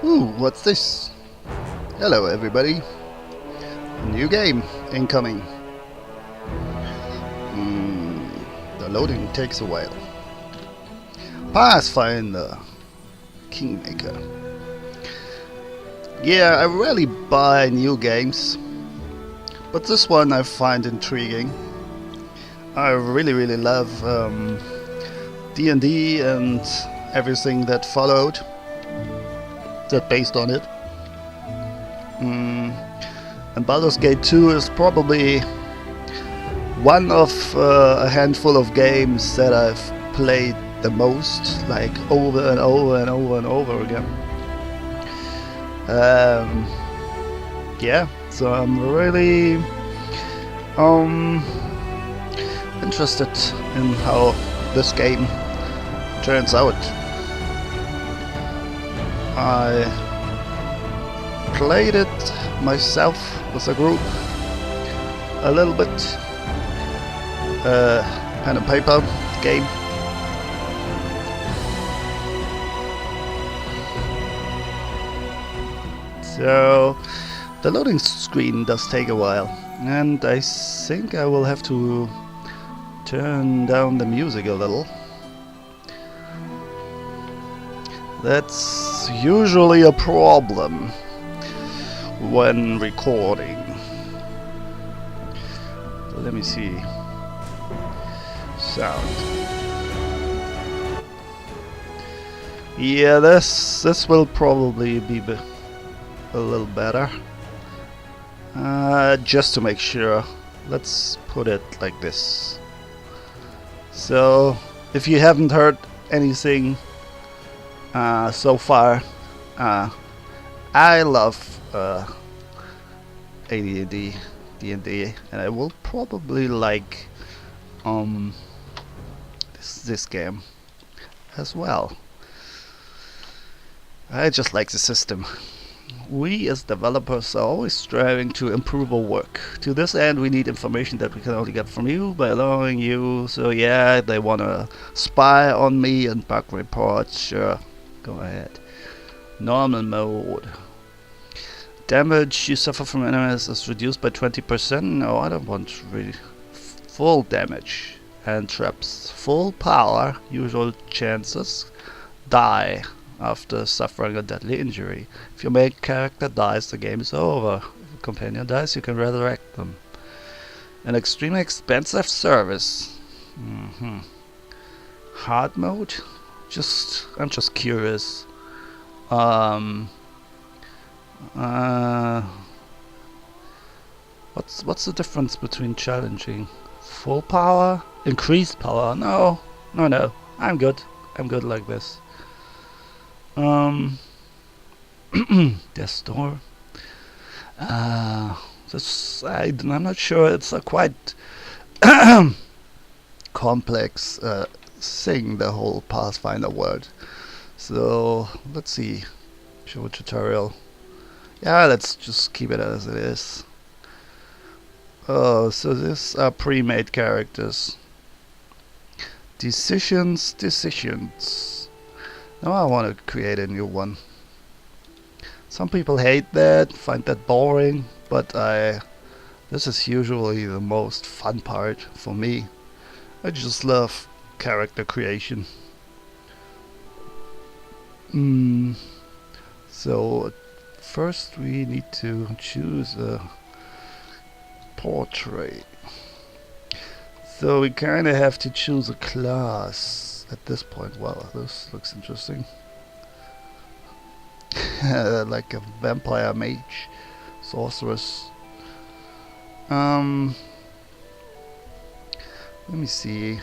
Ooh, what's this? Hello everybody. New game incoming. The loading takes a while. Pathfinder. Kingmaker. Yeah, I rarely buy new games, but this one I find intriguing. I really love D&D and everything that followed, that based on it. And Baldur's Gate 2 is probably one of a handful of games that I've played the most, like over and over and over and over again. Yeah, so I'm really interested in how this game turns out. I played it myself with a group a little bit. Pen and paper game. So the loading screen does take a while, and I think I will have to turn down the music a little. That's usually a problem when recording. So let me see. Sound. Yeah, this will probably be a little better. Just to make sure, let's put it like this. So if you haven't heard anything so far, I love AD&D, D&D, and I will probably like this game as well. I just like the system. We as developers are always striving to improve our work. To this end, we need information that we can only get from you by allowing you. So yeah, they wanna spy on me and bug reports. Sure, go ahead. Normal mode. Damage you suffer from enemies is reduced by 20%. No, I don't want really full damage. And traps. Full power, usual chances, die after suffering a deadly injury. If your main character dies, the game is over. If a companion dies, you can resurrect them. An extremely expensive service. Hard mode? I'm just curious. What's the difference between challenging? Full power? Increased power? No. I'm good like this. Death store. I'm not sure. It's a quite complex thing, the whole Pathfinder world. So let's see. Show tutorial. Yeah, let's just keep it as it is. Oh, so these are pre-made characters. Decisions. Now I want to create a new one. Some people hate that, find that boring, but this is usually the most fun part for me. I just love character creation. So first we need to choose a portrait. So we kind of have to choose a class at this point. Wow, this looks interesting. Like a vampire mage, sorceress. Let me see.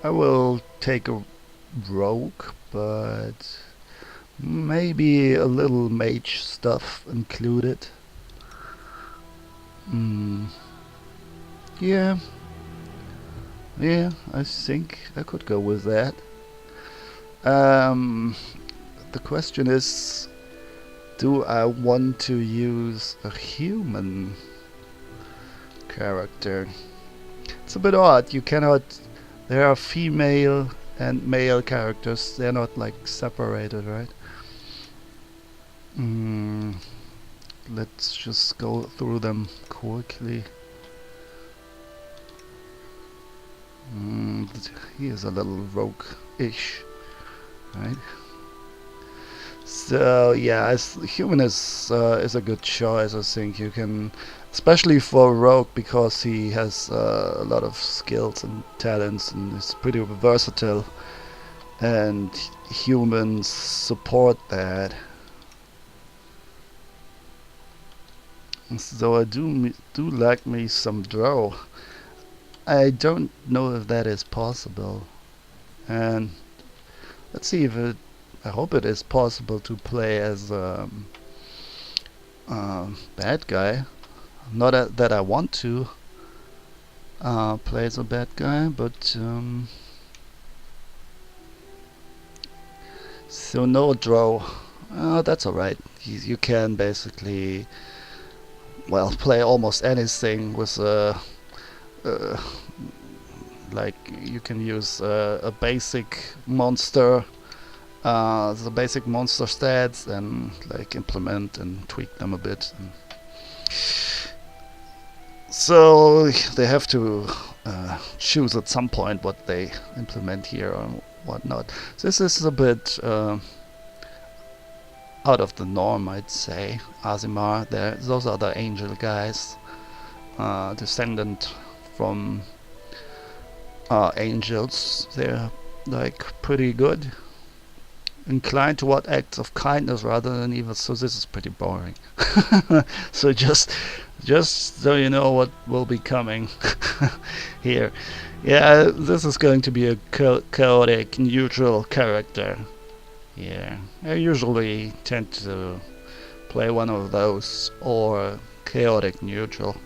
I will take a rogue, but maybe a little mage stuff included. Yeah, I think I could go with that. The question is, do I want to use a human character? It's a bit odd. You cannot. There are female and male characters. They're not like separated, right? Mm, let's just go through them quickly. He is a little rogue-ish, right? So yeah, human is a good choice. I think you can, especially for rogue, because he has a lot of skills and talents and is pretty versatile, and humans support that. So I do like me some draw. I don't know if that is possible, and let's see if it. I hope it is possible to play as bad guy. Not that I want to play as a bad guy, but so no draw. That's alright. You can basically, well, play almost anything with uh, like you can use a basic monster, the basic monster stats, and like implement and tweak them a bit. And so they have to choose at some point what they implement here or whatnot. This is a bit out of the norm, I'd say. Azimar, those are the angel guys, descendant from angels. They're like pretty good, inclined toward acts of kindness rather than evil. So this is pretty boring. So just so you know what will be coming here. Yeah, this is going to be a chaotic neutral character. Yeah, I usually tend to play one of those or chaotic neutral.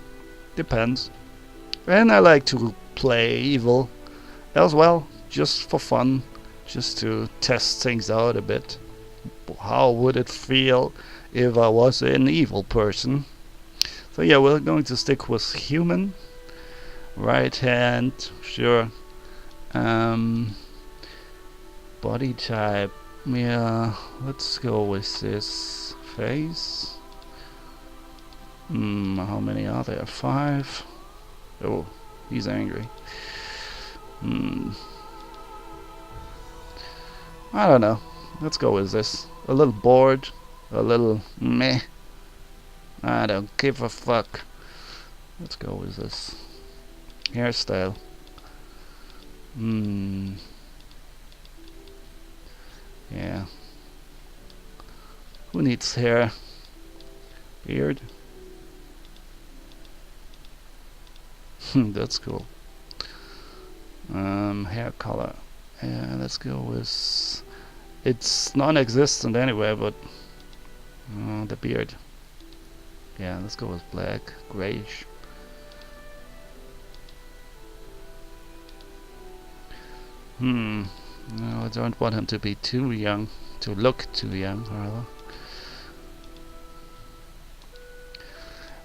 Depends. And I like to play evil as well, just for fun, just to test things out a bit. How would it feel if I was an evil person? So yeah, we're going to stick with human. Right hand, sure. Body type, yeah, let's go with this. Face. How many are there? 5. Oh, he's angry. I don't know. Let's go with this. A little bored, a little meh. I don't give a fuck. Let's go with this. Hairstyle. Yeah. Who needs hair? Beard? That's cool. Hair color. Yeah, let's go with... It's non-existent anyway, but... the beard. Yeah, let's go with black, grayish. No, I don't want him to be too young. To look too young, rather.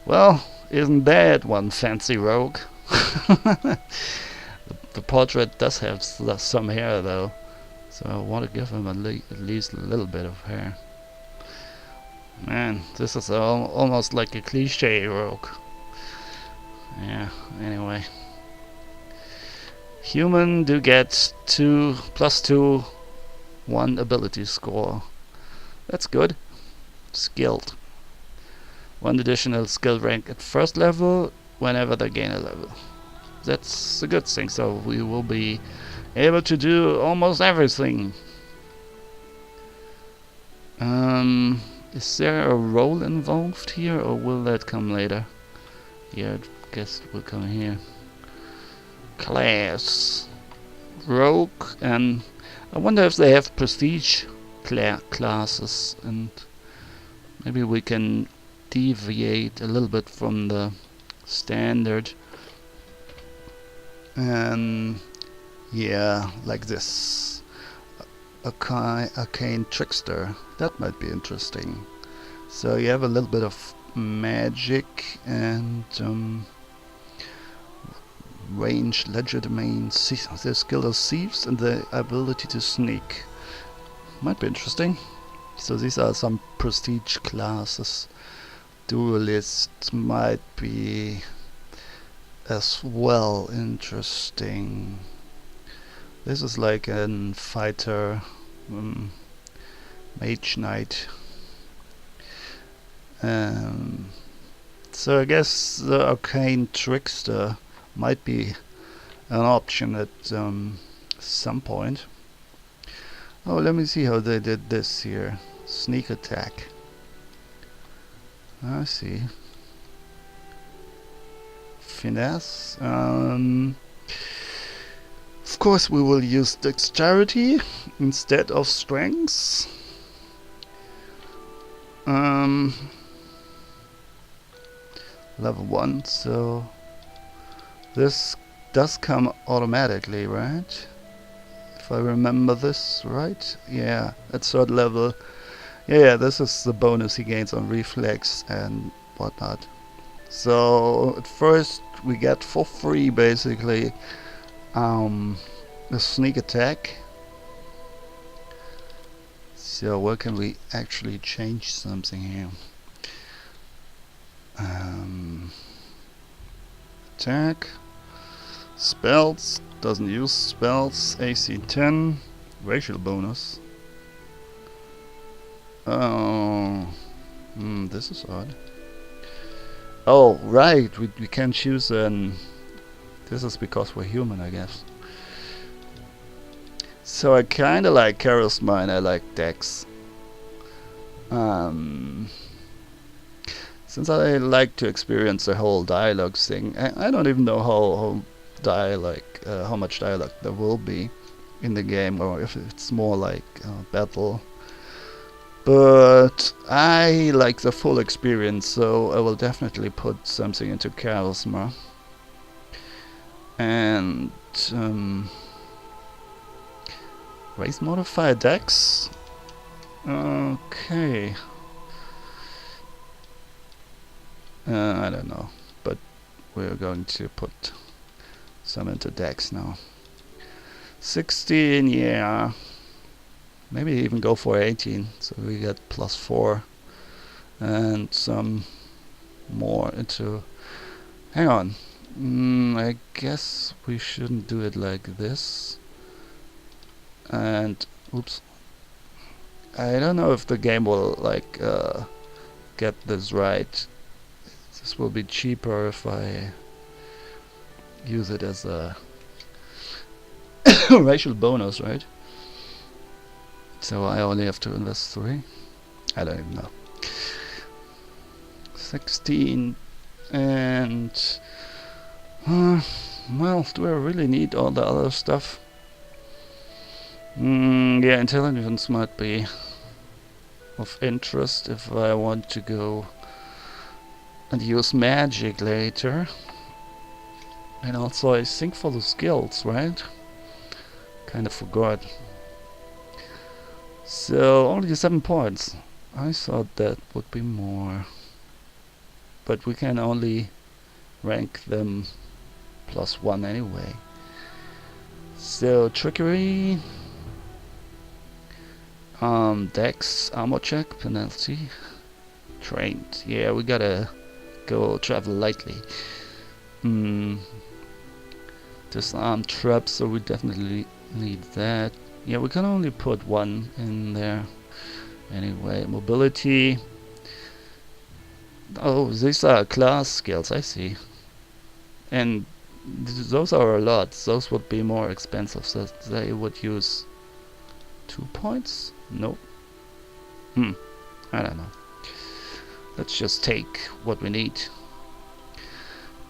Well, isn't that one fancy rogue? The portrait does have some hair though, so I want to give him at least a little bit of hair. Man, this is almost like a cliche rogue. Yeah, anyway. Human do get +2, 1 ability score. That's good. Skilled. 1 additional skill rank at first level whenever they gain a level. That's a good thing, so we will be able to do almost everything. Is there a role involved here, or will that come later? Yeah, I guess it will come here. Class. Rogue, and I wonder if they have prestige classes, and maybe we can deviate a little bit from the standard. And yeah, like this. Arcane trickster. That might be interesting. So you have a little bit of magic and range, legerdemain, the skill of thieves, and the ability to sneak. Might be interesting. So these are some prestige classes. Duelist might be as well interesting. This is like an fighter, mage knight. So I guess the arcane trickster might be an option at some point. Oh, let me see how they did this here. Sneak attack. I see. Finesse. Of course we will use dexterity instead of strength. Level 1, so this does come automatically, right? If I remember this right. Yeah, at third level. Yeah, this is the bonus he gains on reflex and whatnot. So at first we get for free basically a sneak attack. So where can we actually change something here? Attack, spells, doesn't use spells, AC 10, racial bonus. Oh, this is odd. Oh, right, we can choose an... This is because we're human, I guess. So I kinda like charisma and I like dex. Since I like to experience the whole dialogue thing, I don't even know how much dialogue there will be in the game, or if it's more like battle. But I like the full experience, so I will definitely put something into charisma. And race modifier dex. Okay. I don't know, but we're going to put some into dex now. 16, yeah. Maybe even go for 18, so we get +4 and some more into... Hang on. I guess we shouldn't do it like this. And oops, I don't know if the game will like get this right. This will be cheaper if I use it as a racial bonus, right? So I only have to invest 3. I don't even know. 16 and well, do I really need all the other stuff? Yeah, intelligence might be of interest if I want to go and use magic later. And also I think for the skills, right? Kinda forgot. So only 7 points. I thought that would be more. But we can only rank them +1 anyway. So trickery, dex, armor check, penalty, trained. Yeah, we gotta go travel lightly. Disarm traps, so we definitely need that. Yeah, we can only put 1 in there. Anyway, mobility. Oh, these are class skills, I see. And those are a lot. Those would be more expensive, so they would use 2 points? Nope. I don't know. Let's just take what we need.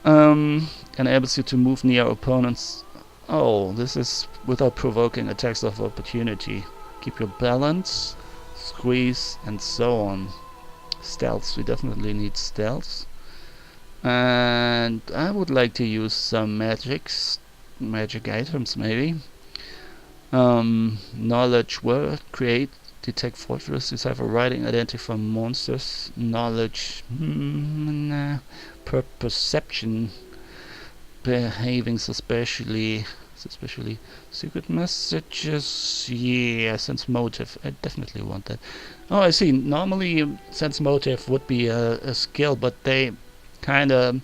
Enables you to move near opponents. Oh, this is without provoking attacks of opportunity. Keep your balance, squeeze, and so on. Stealth, we definitely need stealth. And I would like to use some magic items maybe. Knowledge word, create, detect fortress, decipher writing, identify monsters. Knowledge, perception, behaving suspiciously, effects, especially secret messages. Yeah, sense motive. I definitely want that. Oh, I see. Normally, sense motive would be a skill, but they kind of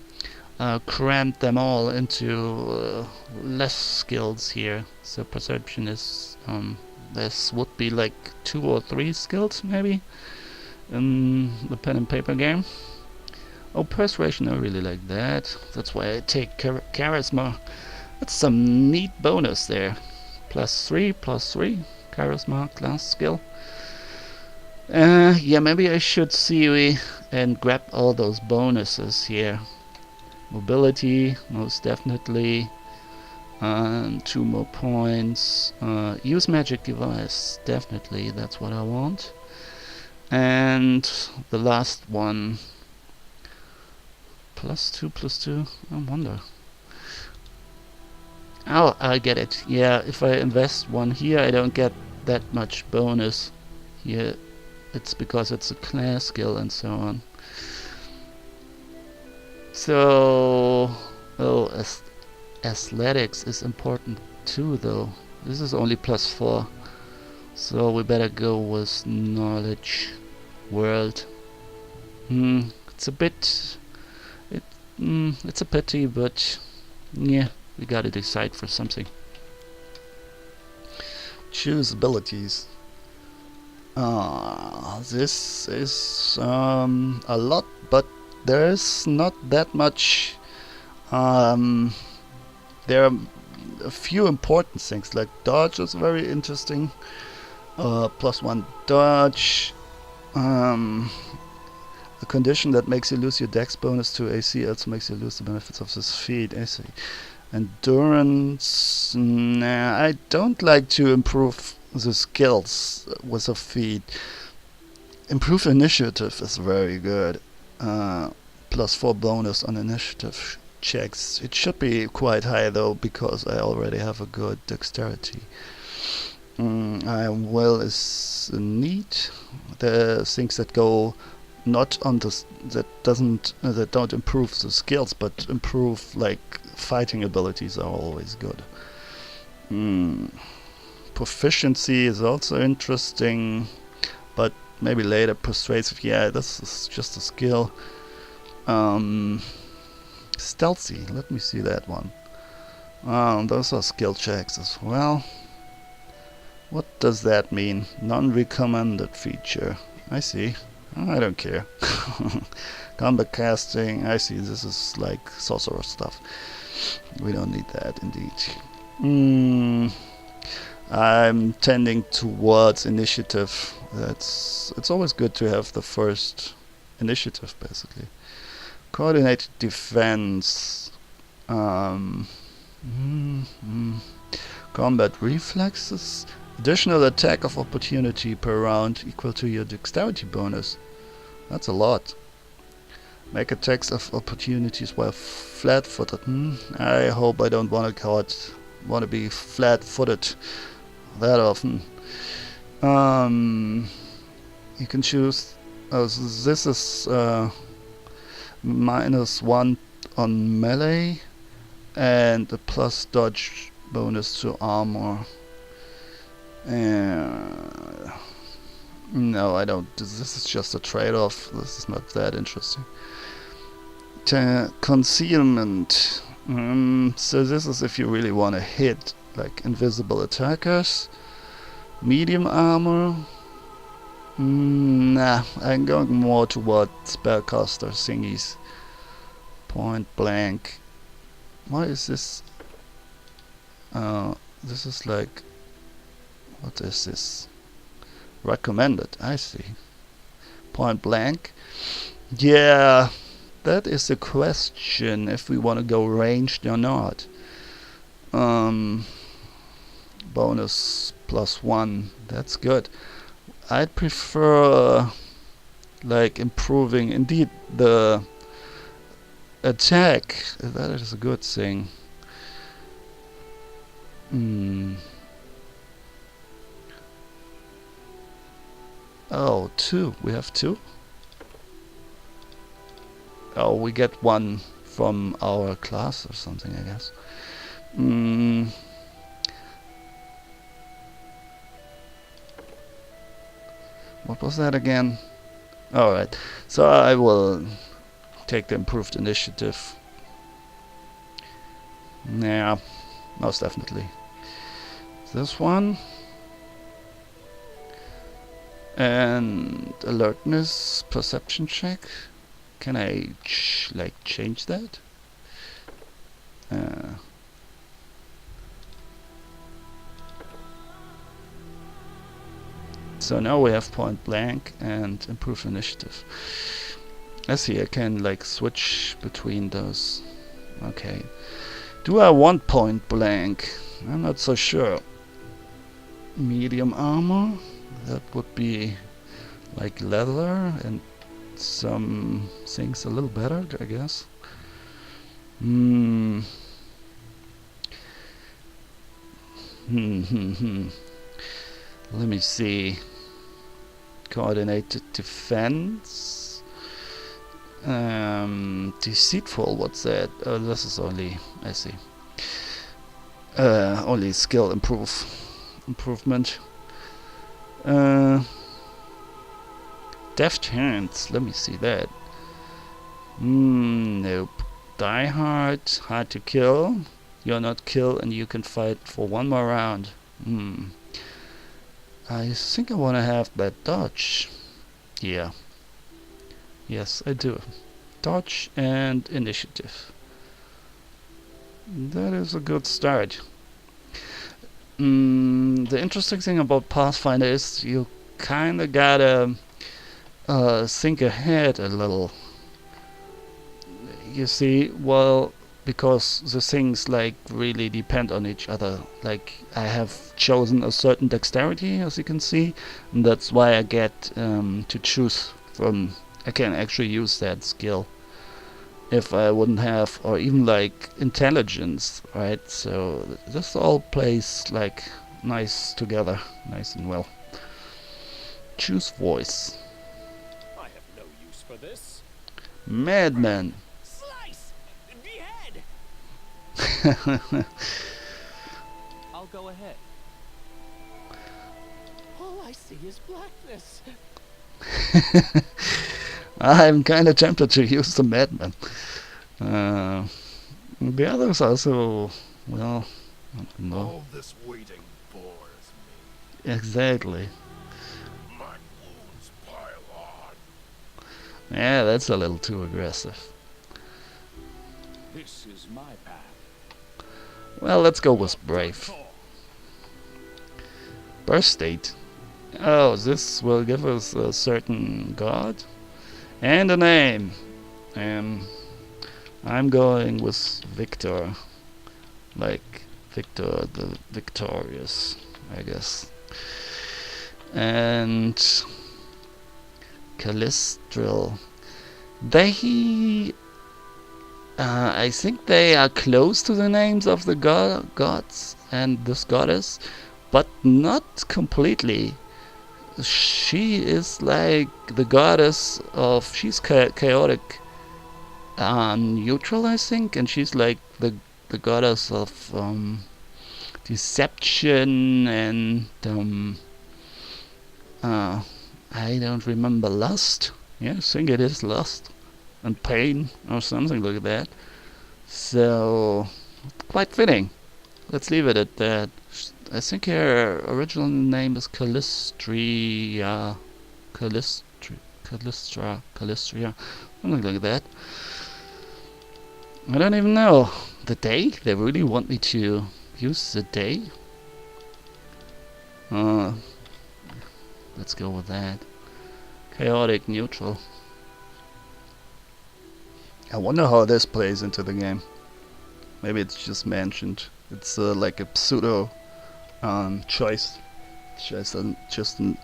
cramped them all into less skills here. So perception is this would be like 2 or 3 skills maybe in the pen and paper game. Oh, persuasion, I really like that. That's why I take charisma. That's some neat bonus there. +3, +3. Charisma class skill. Yeah, maybe I should see and grab all those bonuses here. Mobility, most definitely. 2 more points. Use magic device, definitely. That's what I want. And the last one. +2, +2. I wonder. Oh, I get it. Yeah, if I invest 1 here, I don't get that much bonus. Here, it's because it's a class skill and so on. So, oh, athletics is important too, though. This is only +4, so we better go with knowledge. World. It's a bit. It's a pity, but yeah, we gotta decide for something. Choose abilities. This is a lot, but there's not that much. There are a few important things, like dodge is very interesting. +1 dodge. A condition that makes you lose your dex bonus to AC also makes you lose the benefits of this feat. I see. Endurance. Nah, I don't like to improve the skills with a feat. Improve initiative is very good. +4 bonus on initiative checks. It should be quite high though, because I already have a good dexterity. Will is neat. The things that go not on the that don't improve the skills, but improve like fighting abilities are always good. Proficiency is also interesting, but maybe later. Persuasive, yeah, this is just a skill. Stealthy, let me see that one. Those are skill checks as well. What does that mean? Non-recommended feature. I see. I don't care. Combat casting. I see. This is like sorcerer stuff. We don't need that, indeed. I'm tending towards initiative. It's always good to have the first initiative, basically. Coordinated defense. Combat reflexes. Additional attack of opportunity per round equal to your dexterity bonus. That's a lot. Make attacks of opportunities while flat-footed. I hope I don't want to be flat-footed that often. You can choose. Oh, so this is -1 on melee and a plus dodge bonus to armor. No, I don't. This is just a trade-off. This is not that interesting. Concealment. So this is if you really want to hit, like invisible attackers. Medium armor. Nah, I'm going more toward spellcaster thingies. Point blank. Why is this? This is like. What is this? Recommended, I see. Point blank. Yeah, that is the question, if we want to go ranged or not. Bonus +1, that's good. I'd prefer like improving indeed the attack. That is a good thing. Oh, 2. We have 2? Oh, we get 1 from our class or something, I guess. What was that again? Alright, so I will take the improved initiative. Yeah, most definitely. This one. And alertness, perception check. Can I change that? So now we have point blank and improve initiative. I see, I can like switch between those. Okay. Do I want point blank? I'm not so sure. Medium armor? That would be like leather and some things a little better, I guess. Hmm. Let me see. Coordinated defense. Deceitful, what's that? Oh, this is only, I see. Only skill improvement. Deft hands, let me see that. Nope. Die hard to kill. You're not kill and you can fight for one more round. I think I want to have that dodge. Yeah. Yes, I do. Dodge and initiative. That is a good start. The interesting thing about Pathfinder is you kinda gotta think ahead a little. You see, well, because the things like really depend on each other. Like I have chosen a certain dexterity, as you can see, and that's why I get to choose from. I can actually use that skill if I wouldn't have, or even like intelligence, right? So this all plays like nice together, nice and well. Choose voice. I have no use for this. Madman. Slice! Behead! I'll go ahead. All I see is blackness. I'm kind of tempted to use the madman. The others also, well, I don't know. All this waiting bores me. Exactly. My wounds pile on. Yeah, that's a little too aggressive. This is my path. Well, let's go with brave. Burst state. Oh, this will give us a certain god and a name. I'm going with Victor, like Victor the Victorious, I guess. And Callistril. They, I think they are close to the names of the gods and this goddess, but not completely. She is like the goddess of, she's chaotic neutral, I think, and she's like the goddess of deception and I don't remember, lust. Yeah, I think it is lust and pain or something like that. So quite fitting. Let's leave it at that. I think her original name is Callistria, something like that. I don't even know. The day? They really want me to use the day? Let's go with that. Chaotic neutral. I wonder how this plays into the game. Maybe it's just mentioned. It's like a pseudo choice. Just a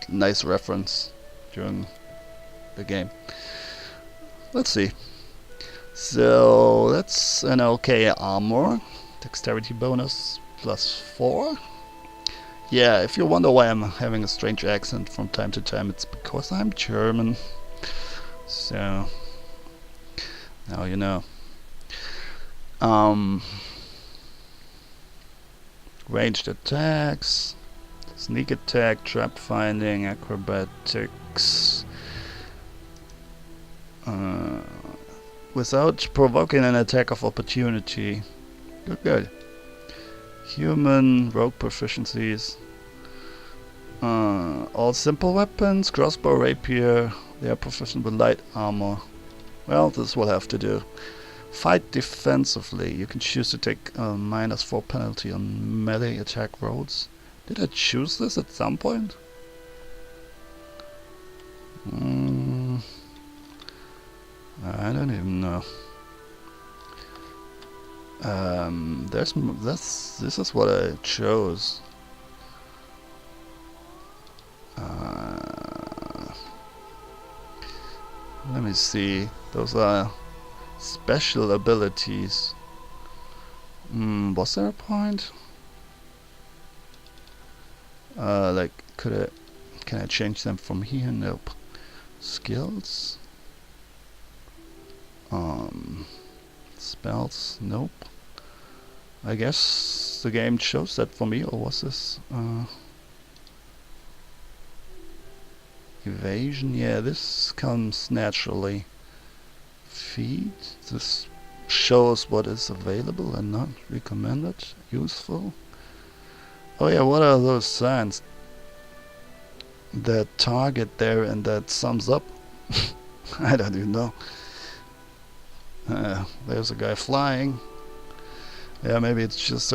nice reference during the game. Let's see. So that's an okay armor. Dexterity bonus +4. Yeah, if you wonder why I'm having a strange accent from time to time, it's because I'm German. So now you know. Ranged attacks. Sneak attack, trap finding, acrobatics. Without provoking an attack of opportunity. Good, good. Human, rogue proficiencies. All simple weapons, crossbow, rapier. They are proficient with light armor. Well, this will have to do. Fight defensively. You can choose to take a -4 penalty on melee attack rolls. Did I choose this at some point? I don't even know. This is what I chose. Let me see. Those are special abilities. Was there a point? Like, can I change them from here? Nope. Skills? Spells? Nope. I guess the game chose that for me, or was this, evasion? Yeah, this comes naturally. Feed? This shows what is available and not recommended. Useful. Oh yeah, what are those signs? The target there and that sums up. I don't even know. There's a guy flying. Yeah, maybe it's just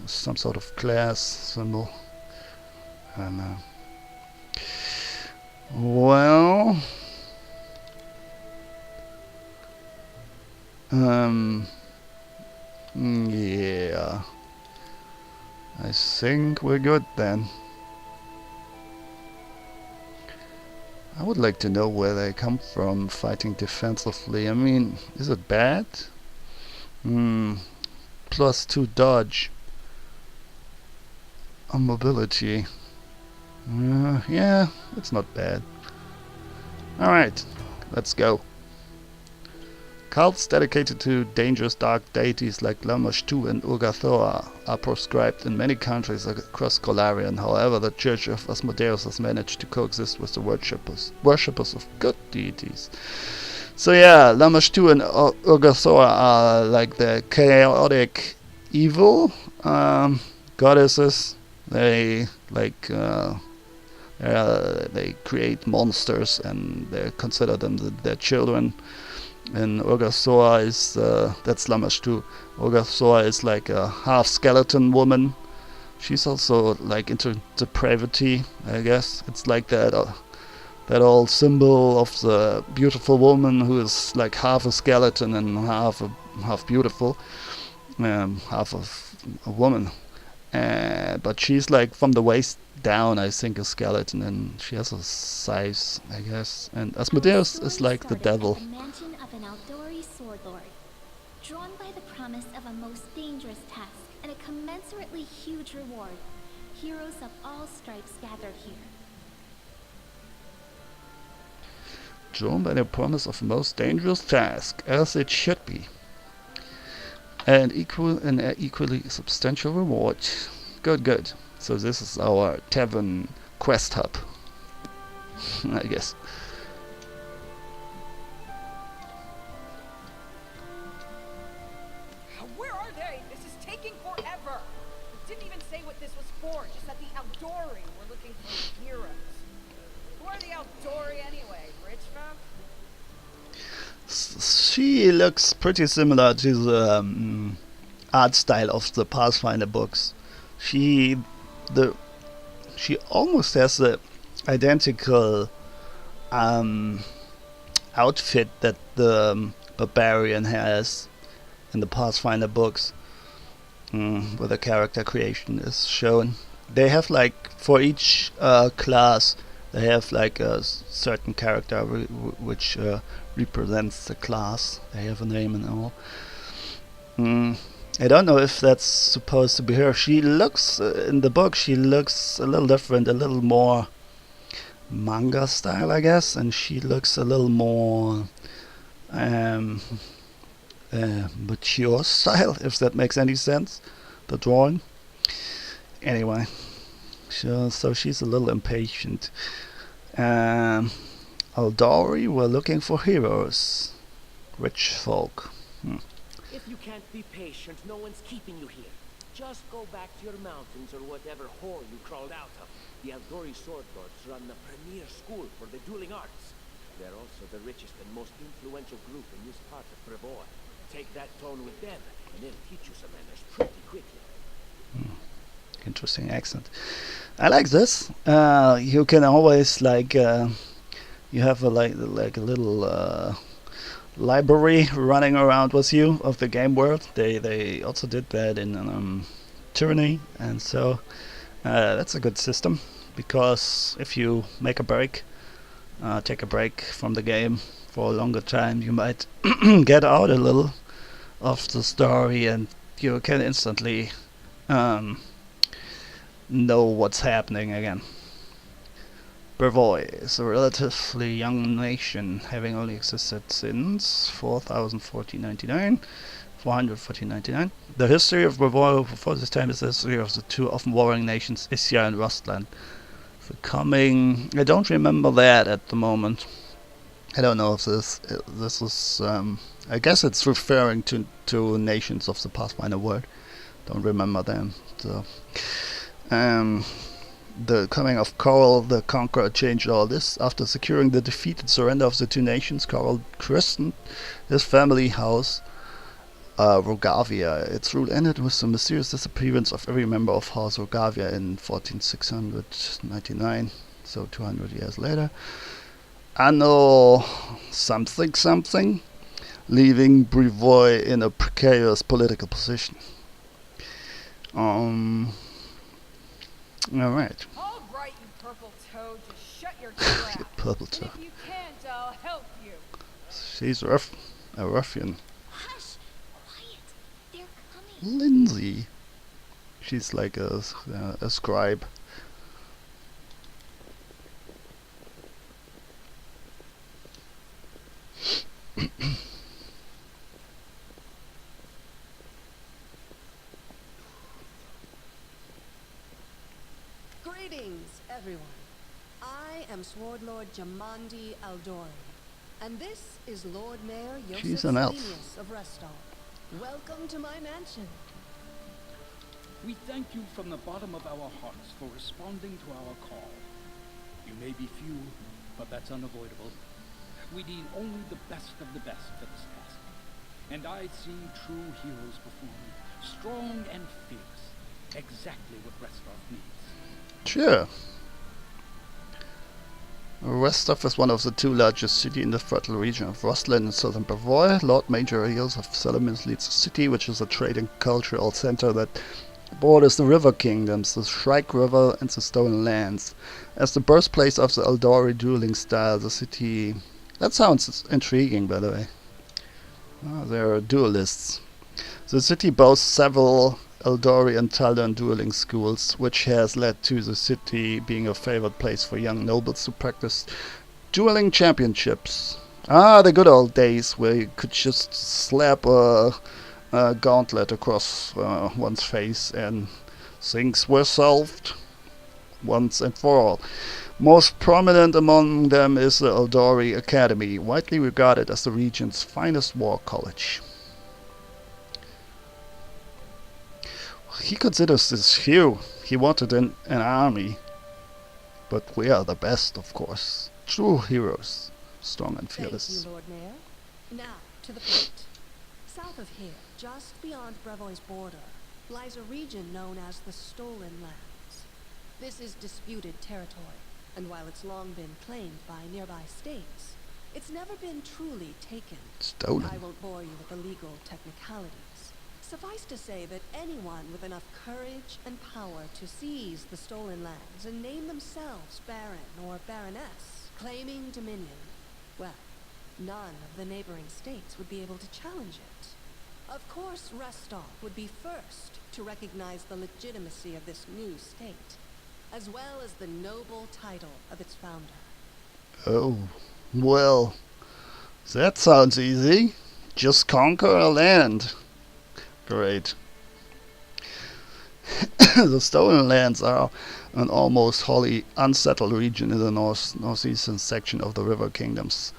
some sort of class symbol. I don't know. Well, yeah, I think we're good then. I would like to know where they come from fighting defensively. I mean, is it bad? +2 dodge on mobility. Yeah, it's not bad. Alright, let's go. Cults dedicated to dangerous dark deities like Lamashtu and Urgathoa are proscribed in many countries across Golarion. However, the Church of Asmodeus has managed to coexist with the worshippers of good deities. So yeah, Lamashtu and Urgathoa are like the chaotic evil goddesses. They like they create monsters and they consider them their children. And Urgathoa is that's Lamashtu. Urgathoa is like a half skeleton woman. She's also like into depravity, I guess. It's like that old symbol of the beautiful woman who is like half a skeleton and half beautiful, half of a woman. But she's like from the waist down, I think, a skeleton, and she has a size, I guess. And Asmodeus is like the devil. The mansion of an outdoorsy sword lord, drawn by the promise of a most dangerous task and a commensurately huge reward. Heroes of all stripes gathered here. Drawn by the promise of a most dangerous task, as it should be. And an equally substantial reward. Good. So this is our tavern quest hub, I guess. Where are they? This is taking forever. It didn't even say what this was for, just that the Outdori were looking for heroes. Who are the Outdori anyway? Rich folk? She looks pretty similar to the art style of the Pathfinder books. She almost has the identical outfit that the barbarian has in the Pathfinder books, where the character creation is shown. They have like, for each class, they have like a certain character which represents the class. They have a name and all. I don't know if that's supposed to be her. She looks, in the book, she looks a little different, a little more manga style, I guess, and she looks a little more mature style, if that makes any sense, the drawing. Anyway, So she's a little impatient. Um, Aldori, we're looking for heroes. Rich folk. If you can't be patient, no one's keeping you here. Just go back to your mountains or whatever hole you crawled out of. The Aldori Sword Lords run the premier school for the dueling arts. They're also the richest and most influential group in this part of Brevoy. Take that tone with them, and they'll teach you some manners pretty quickly. Interesting accent. I like this. You can always you have a like a little library running around with you of the game world. They also did that in Tyranny, and so that's a good system, because if you make a break, take a break from the game for a longer time, you might get out a little of the story, and you can instantly know what's happening again. Brevoy is a relatively young nation, having only existed since 41499. The history of Brevoy before this time is the history of the two often warring nations, Isya and Rustland. I don't remember that at the moment. I don't know if this is. I guess it's referring to nations of the Pathfinder world. Don't remember them. So, the coming of Coral the Conqueror changed all this. After securing the defeat and surrender of the two nations, Coral christened his family house Rogavia. Its rule ended with the mysterious disappearance of every member of House Rogavia in 14699, so 200 years later. Anno something, leaving Brevoy in a precarious political position. Alright. All right, you purple toad, just shut your trap. Purple And toad. if you can't, I'll help you. She's a ruffian. Hush! Quiet! They're coming. Lindsay. She's like a scribe. Greetings, everyone. I am Sword Lord Jamandi Aldori, and this is Lord Mayor She's Yosef an elf. Selenius of Restall. Welcome to my mansion. We thank you from the bottom of our hearts for responding to our call. You may be few, but that's unavoidable. We need only the best of the best for this task. And I see true heroes before me, strong and fierce, exactly what Restov needs. Sure. Rostov is one of the two largest cities in the fertile region of Rustland in southern Brevoy. Lord Major Yosef Selenius leads the city, which is a trade and cultural center that borders the river kingdoms, the Shrike River and the Stolen Lands. As the birthplace of the Aldori dueling style, the city... That sounds intriguing, by the way. There are duelists. The city boasts several Aldori and Taldan dueling schools, which has led to the city being a favored place for young nobles to practice dueling championships. The good old days where you could just slap a gauntlet across one's face and things were solved once and for all. Most prominent among them is the Aldori Academy, widely regarded as the region's finest war college. He considers this few. He wanted an army. But we are the best, of course. True heroes. Strong and fearless. Thank you, Lord Mayor. Now, to the point. South of here, just beyond Brevoy's border, lies a region known as the Stolen Lands. This is disputed territory, and while it's long been claimed by nearby states, it's never been truly taken. Stolen. I won't bore you with the legal technicalities. Suffice to say that anyone with enough courage and power to seize the stolen lands and name themselves Baron or Baroness, claiming dominion, well, none of the neighboring states would be able to challenge it. Of course, Restov would be first to recognize the legitimacy of this new state, as well as the noble title of its founder. Oh, well, that sounds easy. Just conquer a land. Great. The Stolen Lands are an almost wholly unsettled region in the northeastern section of the River Kingdoms,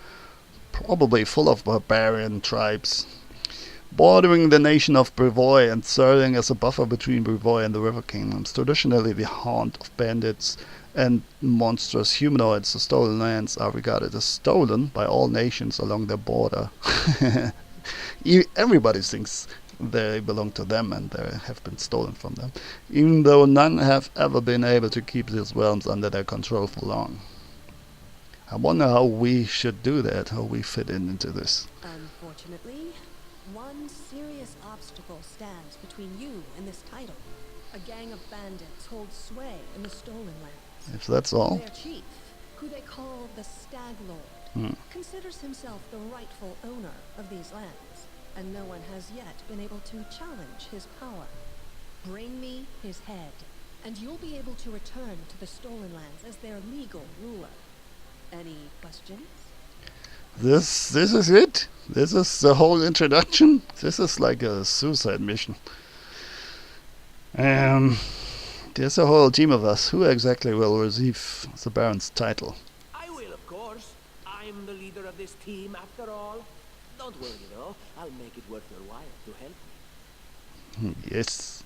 probably full of barbarian tribes, bordering the nation of Brevoy and serving as a buffer between Brevoy and the River Kingdoms. Traditionally the haunt of bandits and monstrous humanoids, the stolen lands are regarded as stolen by all nations along their border. Everybody thinks they belong to them and they have been stolen from them, even though none have ever been able to keep these realms under their control for long. I wonder how we should do that, how we fit into this. Unfortunately, one serious obstacle stands between you and this title. A gang of bandits holds sway in the Stolen Lands. If that's all. Their chief, who they call the Stag Lord, considers himself the rightful owner of these lands, and no one has yet been able to challenge his power. Bring me his head, and you'll be able to return to the Stolen Lands as their legal ruler. Any questions? This is it? This is the whole introduction? This is like a suicide mission. There's a whole team of us. Who exactly will receive the Baron's title? I will, of course. I'm the leader of this team, after all. Don't worry, though. I'll make it worth your while to help me. Yes.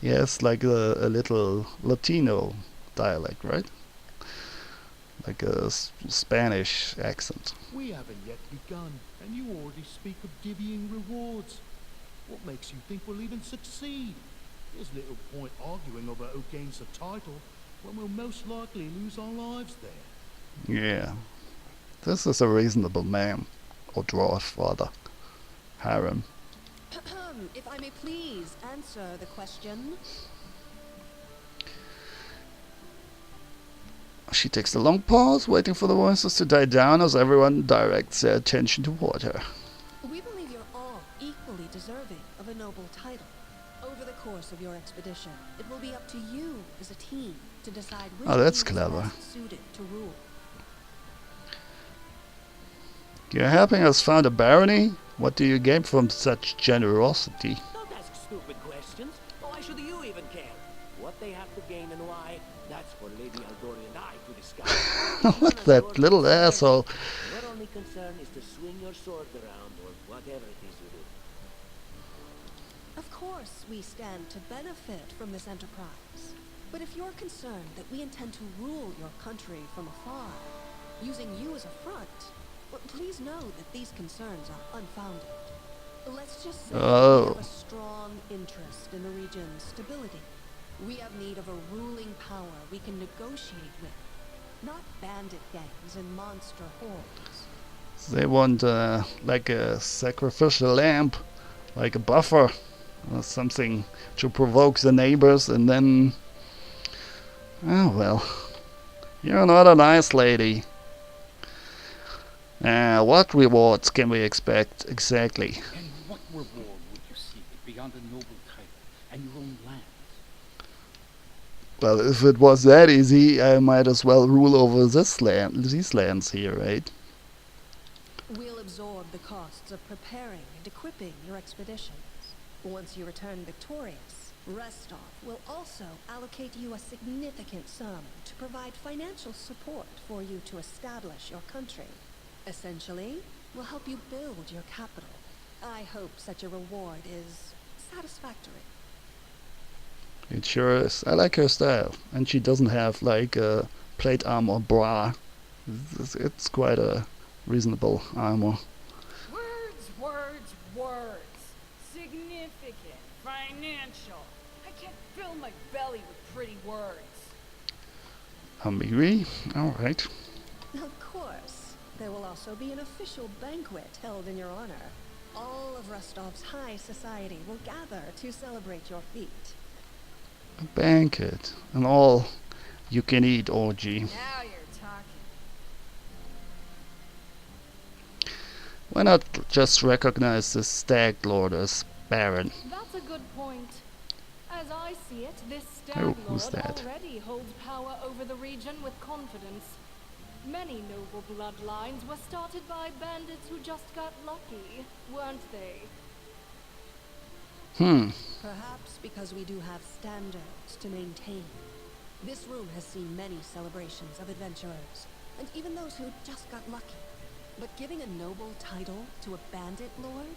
Yes, like a little Latino dialect, right? Like a Spanish accent. We haven't yet begun, and you already speak of divvying rewards. What makes you think we'll even succeed? There's little point arguing over who gains the title when we'll most likely lose our lives there. Yeah. This is a reasonable man. Or dwarf, rather. Harem. If I may please answer the question. She takes a long pause, waiting for the voices to die down as everyone directs their attention toward her. We believe you're all equally deserving of a noble title. Over the course of your expedition, it will be up to you as a team to decide which that's team is clever. best suited to rule. You're helping us found a barony? What do you gain from such generosity? Don't ask stupid questions. Why should you even care? What they have to gain and why, that's for Lady Aldori and I to discuss. What that little asshole? Your only concern is to swing your sword around or whatever it is you do. Of course, we stand to benefit from this enterprise. But if you're concerned that we intend to rule your country from afar, using you as a front, well, please know that these concerns are unfounded. Let's just say we have a strong interest in the region's stability. We have need of a ruling power we can negotiate with, not bandit gangs and monster hordes. They want like a sacrificial lamb, like a buffer, or something to provoke the neighbors, and then... Oh well. You're not a nice lady. What rewards can we expect exactly? And what reward would you seek beyond a noble title and your own lands? Well, if it was that easy, I might as well rule over these lands here, right? We'll absorb the costs of preparing and equipping your expeditions. Once you return victorious, Restov will also allocate you a significant sum to provide financial support for you to establish your country. Essentially, we'll help you build your capital. I hope such a reward is satisfactory. It sure is. I like her style. And she doesn't have like a plate armor bra. It's quite a reasonable armor. Words, words, words. Significant, financial. I can't fill my belly with pretty words. Amiri? Alright. Of course. There will also be an official banquet held in your honor. All of Rostov's high society will gather to celebrate your feat. A banquet. An all-you-can-eat orgy. Now you're talking. Why not just recognize the Stag Lord as Baron? That's a good point. As I see it, this Stag Oh, who's Lord that? already holds power over the region with confidence. Many noble bloodlines were started by bandits who just got lucky, weren't they? Perhaps because we do have standards to maintain. This room has seen many celebrations of adventurers, and even those who just got lucky. But giving a noble title to a bandit lord?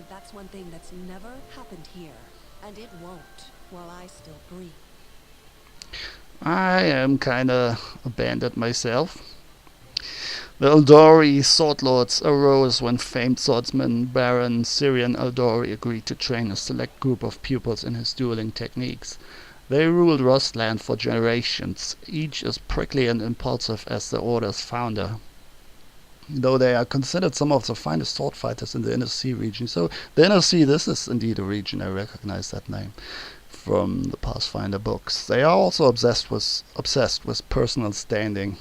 That's one thing that's never happened here. And it won't, while I still breathe. I am kinda a bandit myself. The Eldori sword lords arose when famed swordsman Baron Syrian Eldori agreed to train a select group of pupils in his dueling techniques. They ruled Rostland for generations, each as prickly and impulsive as the Order's founder. Though they are considered some of the finest sword fighters in the Inner Sea region. So the Inner Sea, this is indeed a region, I recognize that name from the Pathfinder books. They are also obsessed with personal standing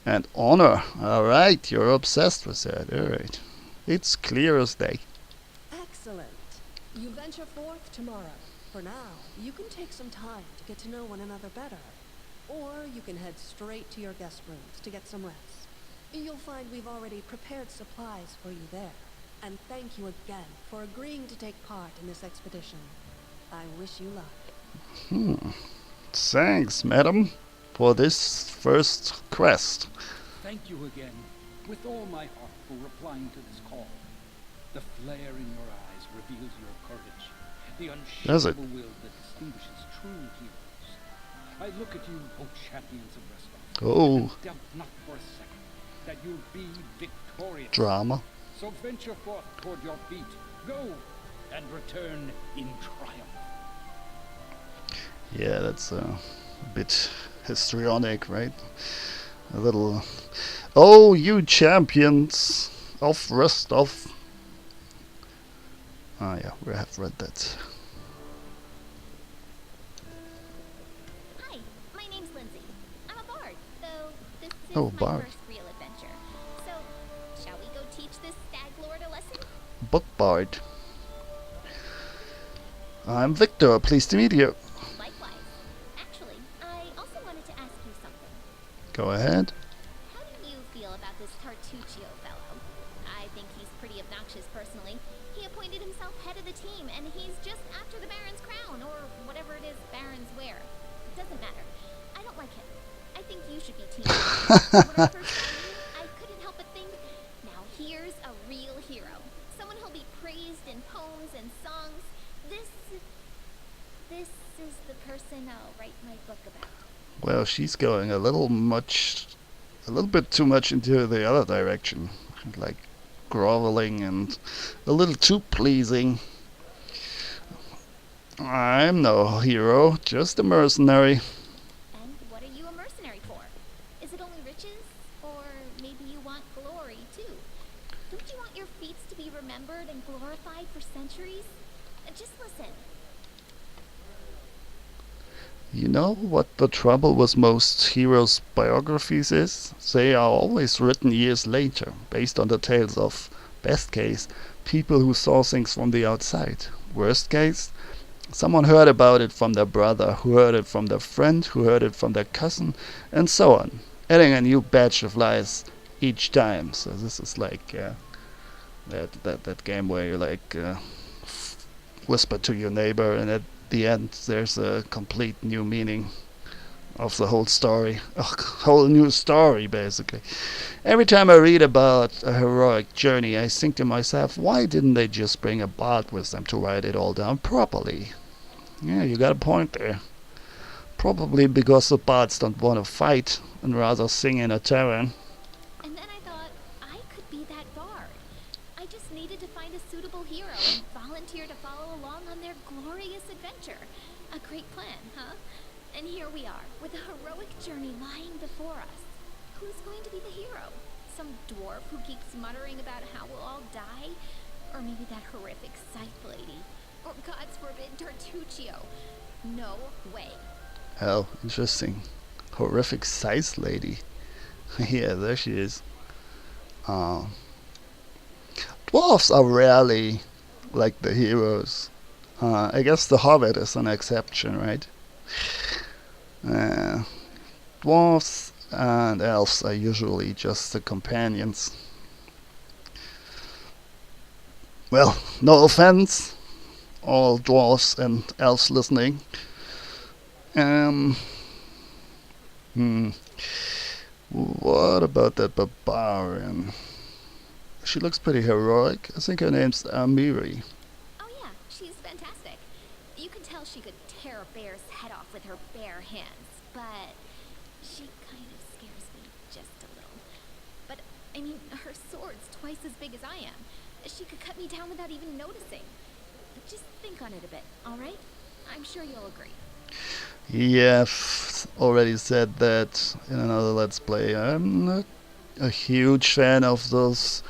and honor. Alright, you're obsessed with that, alright. It's clear as day. Excellent. You venture forth tomorrow. For now, you can take some time to get to know one another better. Or you can head straight to your guest rooms to get some rest. You'll find we've already prepared supplies for you there. And thank you again for agreeing to take part in this expedition. I wish you luck. Thanks, madam, for this first quest. Thank you again, with all my heart, for replying to this call. The flare in your eyes reveals your courage, the unshakable will that distinguishes true heroes. I look at you, O champions of Restock, and doubt not for a second that you'll be victorious. Drama. So venture forth toward your feet. Go, and return in triumph. Yeah, that's a bit histrionic, right? A little... Oh, you champions of Rostov. Ah, yeah, we have read that. Hi, my name's Lindsay. I'm a bard, though this is Oh, my bard. first real adventure. So, shall we go teach this stag lord a lesson? Book bard. I'm Victor, pleased to meet you. Likewise. Actually, I also wanted to ask you something. Go ahead. How do you feel about this Tartuccio fellow? I think he's pretty obnoxious personally. He appointed himself head of the team, and he's just after the Baron's crown, or whatever it is barons wear. It doesn't matter. I don't like him. I think you should be team. When I first saw you, I couldn't help but think, now here's a real hero. Someone who'll be praised in poems and songs. This is the person I'll write my book about. Well, she's going a little bit too much into the other direction. Like groveling and a little too pleasing. I'm no hero, just a mercenary. And what are you a mercenary for? Is it only riches? Or maybe you want glory, too? Don't you want your feats to be remembered and glorified for centuries? Just listen. You know what the trouble with most heroes' biographies is? They are always written years later, based on the tales of, best case, people who saw things from the outside. Worst case, someone heard about it from their brother, who heard it from their friend, who heard it from their cousin, and so on, adding a new batch of lies each time. So this is like that game where you like whisper to your neighbor, and at the end there's a complete new meaning of the whole story, a whole new story basically. Every time I read about a heroic journey, I think to myself, why didn't they just bring a bard with them to write it all down properly? Yeah, you got a point there. Probably because the bards don't want to fight and rather sing in a tavern. And then I thought, I could be that bard. I just needed to find a suitable hero and volunteer to follow along on their glorious adventure. A great plan, huh? And here we are, with a heroic journey lying before us. Who's going to be the hero? Some dwarf who keeps muttering about how we'll all die? Or maybe that horrific scythe lady? Or, God's forbid, Tartuccio? No way. Oh, interesting. Horrific size lady. Yeah, there she is. Dwarves are rarely like the heroes. I guess the Hobbit is an exception, right? Dwarves and elves are usually just the companions. Well, no offense, all dwarves and elves listening. Hmm. What about that barbarian? She looks pretty heroic. I think her name's Amiri. Oh yeah, she's fantastic. You can tell she could tear a bear's head off with her bare hands, but she kind of scares me just a little. But, I mean, her sword's twice as big as I am. She could cut me down without even noticing. But just think on it a bit, alright? I'm sure you'll agree. Yeah, I've already said that in another Let's Play. I'm not a huge fan of those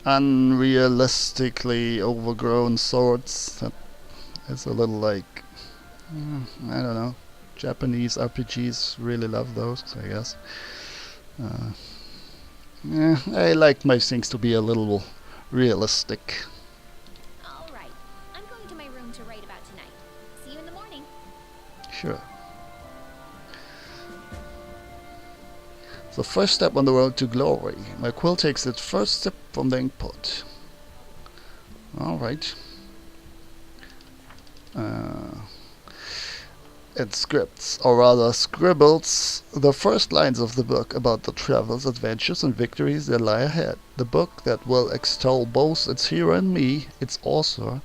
unrealistically overgrown swords. That is a little like, I don't know. Japanese RPGs really love those, I guess. Yeah, I like my things to be a little realistic. Alright, I'm going to my room to write about tonight. See you in the morning. Sure. The first step on the road to glory. My quill takes its first step from the inkpot. Alright. It scripts, or rather scribbles, the first lines of the book about the travels, adventures, and victories that lie ahead. The book that will extol both its hero and me, its author,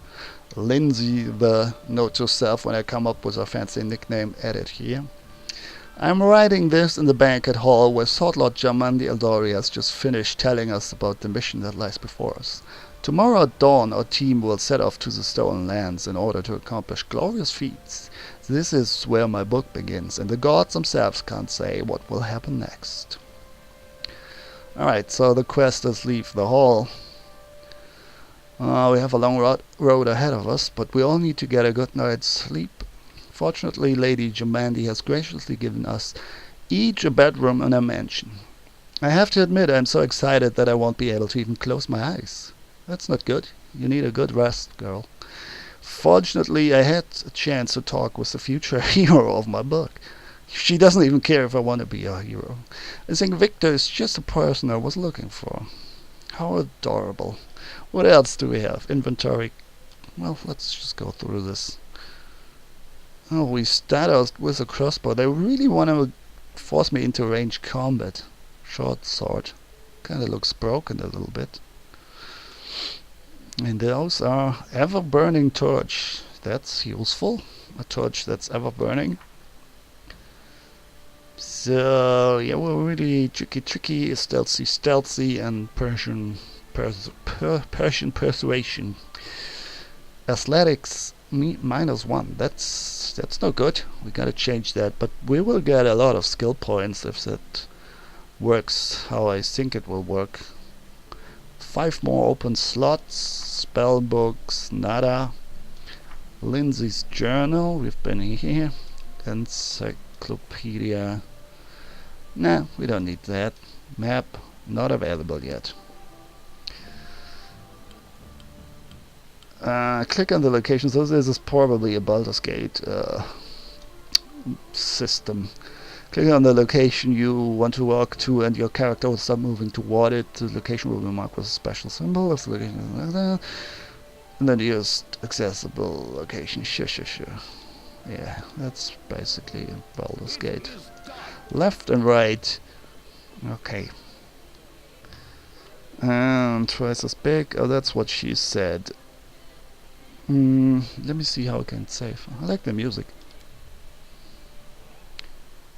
Lindsay, the note to self when I come up with a fancy nickname, added here. I'm writing this in the banquet hall where Sword Lord Jamandi Eldori has just finished telling us about the mission that lies before us. Tomorrow at dawn our team will set off to the Stolen Lands in order to accomplish glorious feats. This is where my book begins, and the gods themselves can't say what will happen next. Alright, so the quest is leave the hall. We have a long road ahead of us, but we all need to get a good night's sleep. Fortunately, Lady Jamandi has graciously given us each a bedroom in her mansion. I have to admit I'm so excited that I won't be able to even close my eyes. That's not good. You need a good rest, girl. Fortunately, I had a chance to talk with the future hero of my book. She doesn't even care if I want to be a hero. I think Victor is just the person I was looking for. How adorable. What else do we have? Inventory. Well, let's just go through this. Oh, we start out with a crossbow. They really want to force me into ranged combat. Short sword. Kinda looks broken a little bit. And those are ever-burning torch. That's useful. A torch that's ever-burning. So, yeah, we're really tricky, stealthy, and Persian persuasion. Athletics -1. That's no good. We gotta change that. But we will get a lot of skill points if that works how I think it will work. 5 more open slots. Spell books. Nada. Lindsay's journal. We've been here. Encyclopedia. Nah, we don't need that. Map. Not available yet. Click on the location. So this is probably a Baldur's Gate system. Click on the location you want to walk to and your character will start moving toward it. The location will be marked with a special symbol. If the location is like that, and then use accessible location. Sure. Yeah, that's basically a Baldur's Gate. Left and right. Okay. And twice as big. Oh, that's what she said. Let me see how I can save. I like the music.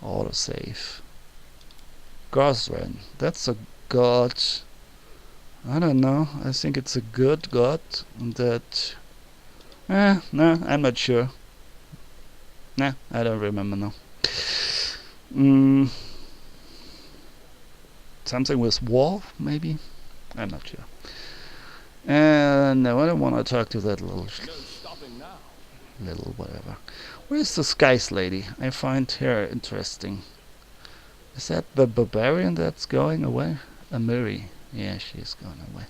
Auto save. Gosren. That's a god. I don't know. I think it's a good god. That. No, I'm not sure. Nah, I don't remember now. Something with war, maybe? I'm not sure. And I don't want to talk to that little whatever. Where's the Skies lady? I find her interesting. Is that the barbarian that's going away? Amiri. Yeah, she's going away.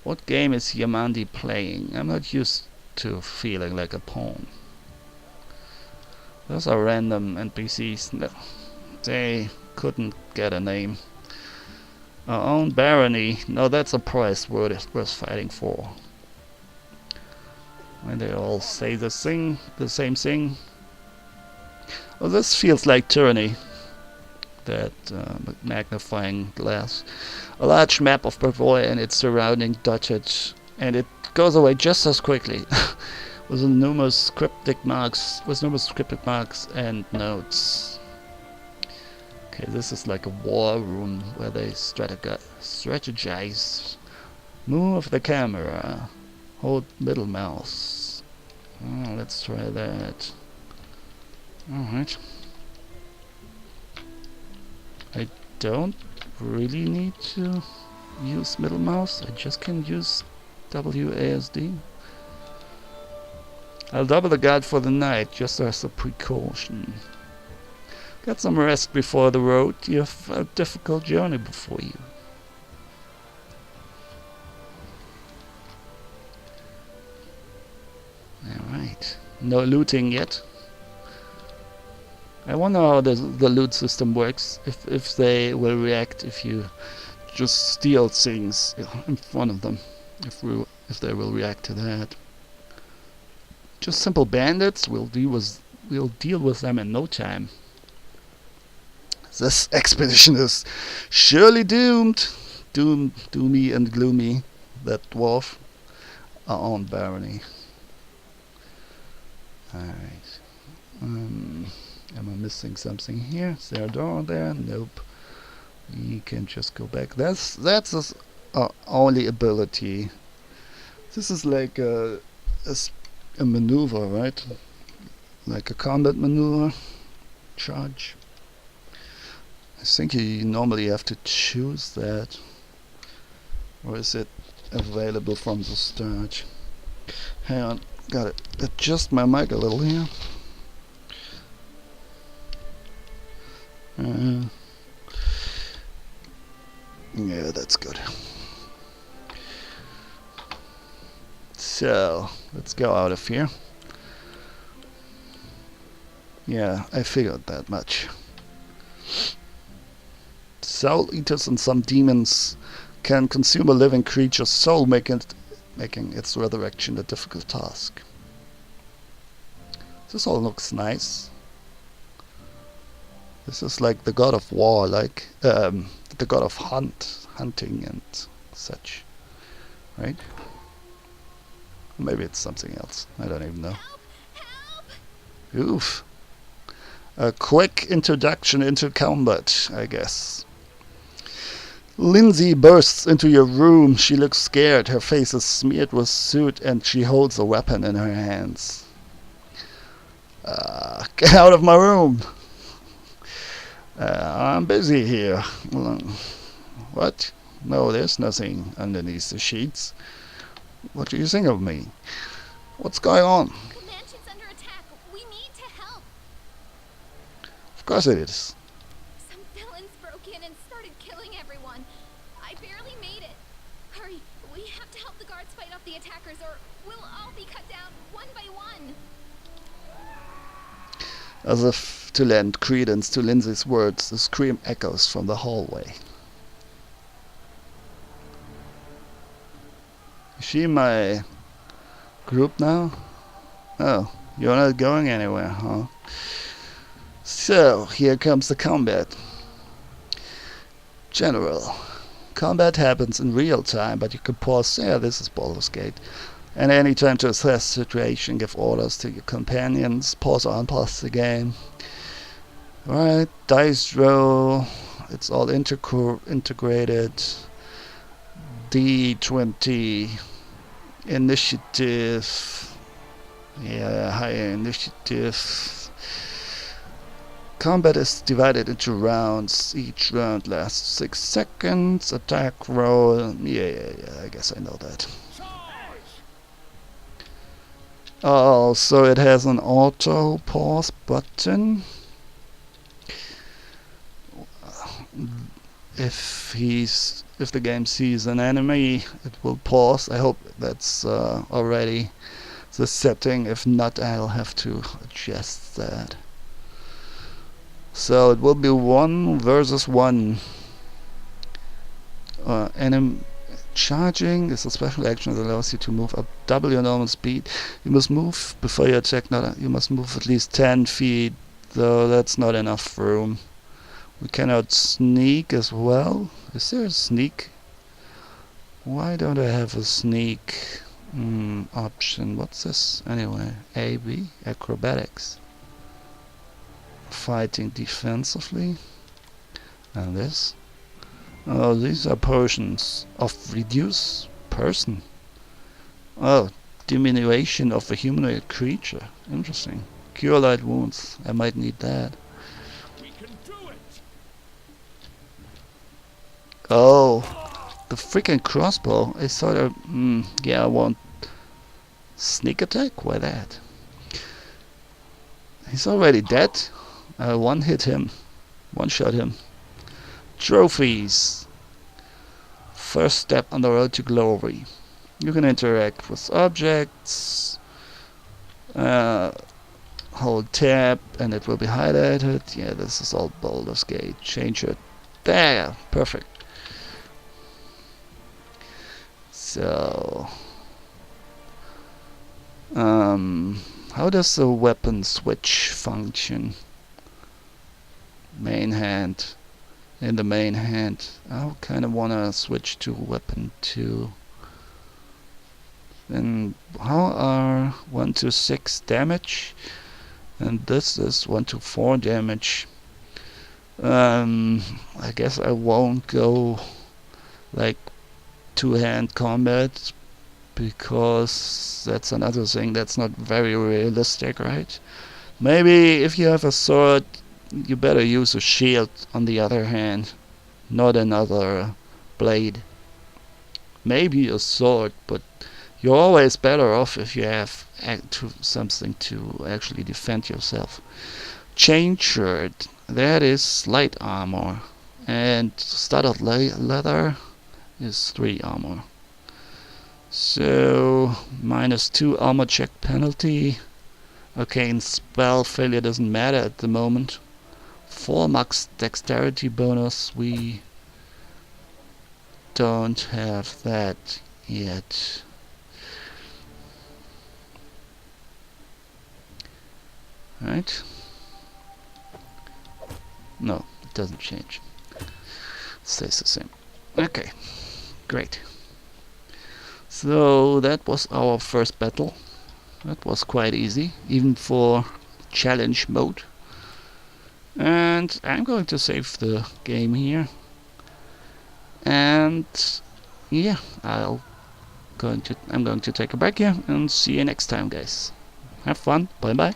What game is Yamandi playing? I'm not used to feeling like a pawn. Those are random NPCs. No, they couldn't get a name. Our own barony. No, that's a price worth fighting for. When they all say the same thing. Well, this feels like tyranny. That magnifying glass. A large map of Bavaria and its surrounding dotted, and it goes away just as quickly. with numerous cryptic marks and notes. Okay, this is like a war room where they strategize. Move the camera. Hold middle mouse. Oh, let's try that. Alright. I don't really need to use middle mouse. I just can use WASD. I'll double the guard for the night, just as a precaution. Get some rest before the road. You have a difficult journey before you. Alright. No looting yet. I wonder how the loot system works. If they will react if you just steal things in front of them. If they will react to that. Just simple bandits. We'll deal with them in no time. This expedition is surely doomed. Doomy and gloomy. That dwarf are on barony. Alright. Am I missing something here? Is there a door there? Nope. We can just go back. That's our only ability. This is like a maneuver, right? Like a combat maneuver. Charge. I think you normally have to choose that. Or is it available from the start? Hang on. Gotta adjust my mic a little here. Yeah, that's good. So, let's go out of here. Yeah, I figured that much. Soul eaters and some demons can consume a living creature's soul, making its resurrection a difficult task. This all looks nice. This is like the god of war, like the god of hunting and such, right? Maybe it's something else. I don't even know. Oof. A quick introduction into combat, I guess. Lindsay bursts into your room. She looks scared. Her face is smeared with soot and she holds a weapon in her hands. Get out of my room! I'm busy here. What? No, there's nothing underneath the sheets. What do you think of me? What's going on? Comanche's under attack. We need to help. Of course it is. Some villains broke in and started killing everyone. I barely made it. Hurry, we have to help the guards fight off the attackers or we'll all be cut down one by one. As if to lend credence to Lindsay's words, the scream echoes from the hallway. Is she in my group now? Oh, you're not going anywhere, huh? So, here comes the combat. General. Combat happens in real time, but you can pause. Yeah, this is Baldur's Gate. And any time to assess the situation, give orders to your companions, pause or unpause the game. Alright, dice roll. It's all integrated. D20. Initiative. Yeah, higher initiative. Combat is divided into rounds. Each round lasts 6 seconds. Attack roll. Yeah, I guess I know that. Oh, so it has an auto pause button. If the game sees an enemy, it will pause. I hope that's already the setting. If not, I'll have to adjust that. So it will be 1 versus 1. Enemy charging is a special action that allows you to move up double your normal speed. You must move before you attack. You must move at least 10 feet. though that's not enough room. We cannot sneak as well. Is there a sneak? Why don't I have a sneak option? What's this anyway? A, B, acrobatics. Fighting defensively. And this. Oh, these are potions of reduce person. Oh, diminution of a humanoid creature. Interesting. Cure light wounds. I might need that. We can do it. Oh, the freaking crossbow. I thought yeah, I want sneak attack. Why that? He's already dead. One hit him. One shot him. Trophies. First step on the road to glory. You can interact with objects. Hold tab and it will be highlighted. Yeah, this is all Baldur's Gate. Change it. There, perfect. So, how does the weapon switch function? Main hand. In the main hand. I kind of want to switch to weapon 2. Then how are 1 to 6 damage? And this is 1 to 4 damage. I guess I won't go like two-hand combat, because that's another thing that's not very realistic, right? Maybe if you have a sword, you better use a shield on the other hand, not another blade. Maybe a sword, but you're always better off if you have something to actually defend yourself. Chain shirt, that is light armor, and studded leather is 3 armor. So -2 armor check penalty. Arcane spell failure doesn't matter at the moment. 4 max dexterity bonus. We don't have that yet. Right? No, it doesn't change. It stays the same. Okay, great. So that was our first battle. That was quite easy, even for challenge mode. And I'm going to save the game here. And yeah, I'm going to take a break here and see you next time, guys. Have fun. Bye bye.